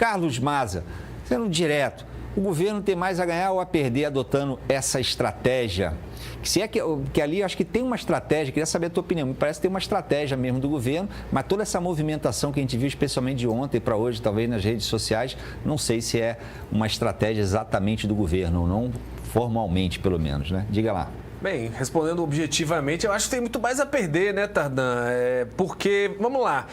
Carlos Maza, sendo direto, o governo tem mais a ganhar ou a perder adotando essa estratégia? Se é que ali eu acho que tem uma estratégia, queria saber a tua opinião, me parece que tem uma estratégia mesmo do governo, mas toda essa movimentação que a gente viu, especialmente de ontem para hoje, talvez nas redes sociais, não sei se é uma estratégia exatamente do governo, ou não formalmente pelo menos, né? Diga lá. Bem, respondendo objetivamente, eu acho que tem muito mais a perder, né, Tardan? Porque, vamos lá,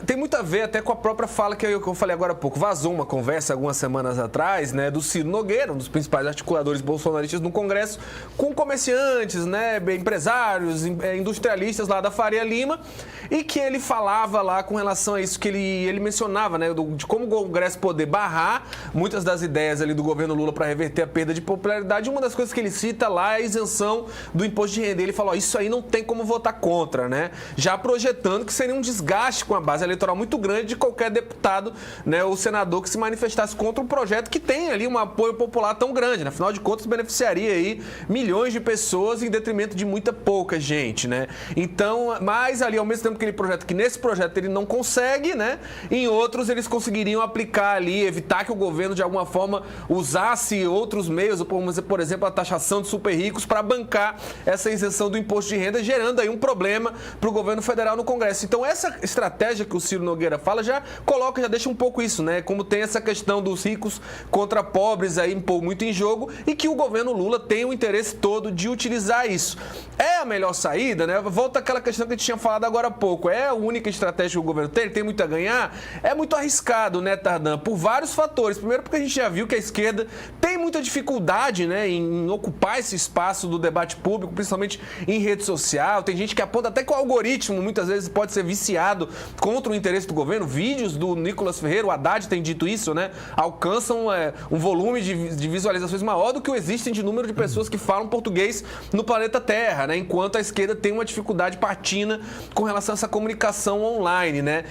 tem muito a ver até com a própria fala que eu falei agora há pouco. Vazou uma conversa algumas semanas atrás, né, do Ciro Nogueira, um dos principais articuladores bolsonaristas no Congresso, com comerciantes, né, empresários, industrialistas lá da Faria Lima, e que ele falava lá com relação a isso, que ele mencionava, né, de como o Congresso poder barrar muitas das ideias ali do governo Lula para reverter a perda de popularidade. Uma das coisas que ele cita lá é a isenção do imposto de renda. Ele falou, isso aí não tem como votar contra, né? Já projetando que seria um desgaste com a base eleitoral muito grande de qualquer deputado, né, ou senador que se manifestasse contra um projeto que tem ali um apoio popular tão grande, né? Afinal de contas, beneficiaria aí milhões de pessoas em detrimento de muita pouca gente, né? Então, mas ali, ao mesmo tempo que ele projeta que nesse projeto ele não consegue, né? Em outros eles conseguiriam aplicar ali, evitar que o governo de alguma forma usasse outros meios, por exemplo, a taxação de super ricos para bancar essa isenção do imposto de renda, gerando aí um problema para o governo federal no Congresso. Então, essa estratégia que o Ciro Nogueira fala já deixa um pouco isso, né? Como tem essa questão dos ricos contra pobres aí muito em jogo e que o governo Lula tem o interesse todo de utilizar isso. É a melhor saída, né? Volta àquela questão que a gente tinha falado agora há pouco. É a única estratégia que o governo tem? Ele tem muito a ganhar? É muito arriscado, né, Tardan? Por vários fatores. Primeiro porque a gente já viu que a esquerda tem muita dificuldade, né, em ocupar esse espaço do debate público, principalmente em rede social. Tem gente que aponta até que o algoritmo muitas vezes pode ser viciado contra o interesse do governo. Vídeos do Nicolas Ferreira, o Haddad tem dito isso, né? Alcançam um volume de visualizações maior do que o existente de número de pessoas que falam português no planeta Terra, né? Enquanto a esquerda tem uma dificuldade patina com relação a essa comunicação online, né?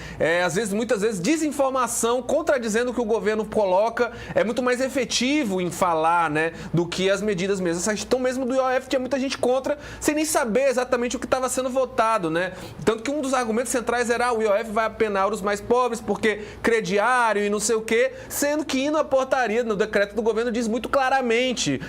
Muitas vezes, desinformação contradizendo o que o governo coloca é muito mais efetivo em falar, né? Do que as medidas mesmo. Essa questão mesmo do IOF tinha muita gente contra, sem nem saber exatamente o que estava sendo votado, né? Tanto que um dos argumentos centrais era o IOF vai apenar os mais pobres porque crediário e não sei o quê, sendo que na portaria, no decreto do governo diz muito claramente,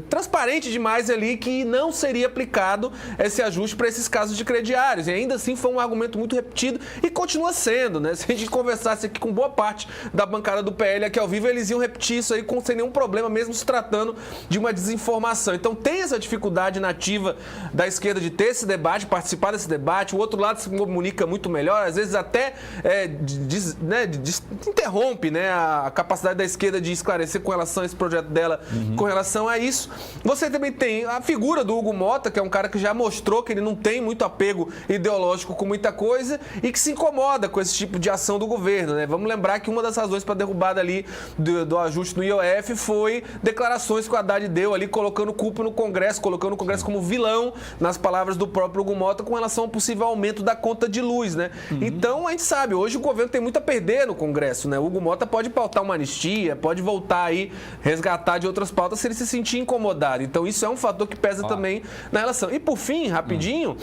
transparente demais ali, que não seria aplicado esse ajuste para esses casos de crediários. E ainda assim foi um argumento muito repetido e continua sendo, né? Se a gente conversasse aqui com boa parte da bancada do PL aqui ao vivo, eles iam repetir isso aí sem nenhum problema, mesmo se tratando de uma desinformação. Então tem essa dificuldade nativa da esquerda de ter esse debate, participar desse debate. O outro lado se comunica muito melhor, às vezes até interrompe, né, a capacidade da esquerda de esclarecer com relação a esse projeto dela, com relação a isso. Você também tem a figura do Hugo Mota, que é um cara que já mostrou que ele não tem muito apego ideológico com muita coisa e que se incomoda com esse tipo de ação do governo, né? Vamos lembrar que uma das razões para a derrubada ali do ajuste no IOF foi declarações que o Haddad deu ali, colocando culpa no Congresso, colocando o Congresso como vilão, nas palavras do próprio Hugo Mota, com relação ao possível aumento da conta de luz, né? Então, a gente sabe, hoje o governo tem muito a perder no Congresso, né? O Hugo Mota pode pautar uma anistia, pode voltar aí, resgatar de outras pautas se ele se sentir incomodado. Então, isso é um fator que pesa também na relação. E, por fim, rapidinho...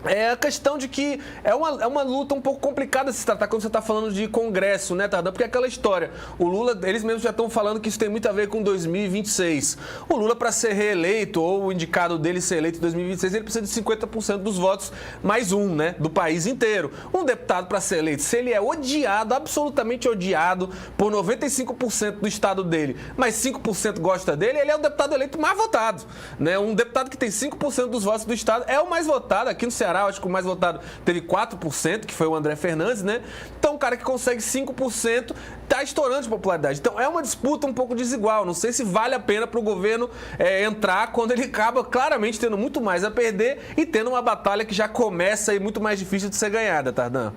É a questão de que é uma luta um pouco complicada se tratar quando você está falando de Congresso, né, Tardan? Porque é aquela história, o Lula, eles mesmos já estão falando que isso tem muito a ver com 2026. O Lula, para ser reeleito, ou o indicado dele ser eleito em 2026, ele precisa de 50% dos votos mais um, né, do país inteiro. Um deputado, para ser eleito, se ele é odiado, absolutamente odiado, por 95% do estado dele, mas 5% gosta dele, ele é o deputado eleito mais votado, né? Um deputado que tem 5% dos votos do estado é o mais votado. Aqui no Ceará, acho que o mais votado teve 4%, que foi o André Fernandes, né? Então, o cara que consegue 5% tá estourando de popularidade. Então, é uma disputa um pouco desigual. Não sei se vale a pena para o governo entrar quando ele acaba claramente tendo muito mais a perder e tendo uma batalha que já começa aí muito mais difícil de ser ganhada, Tardan.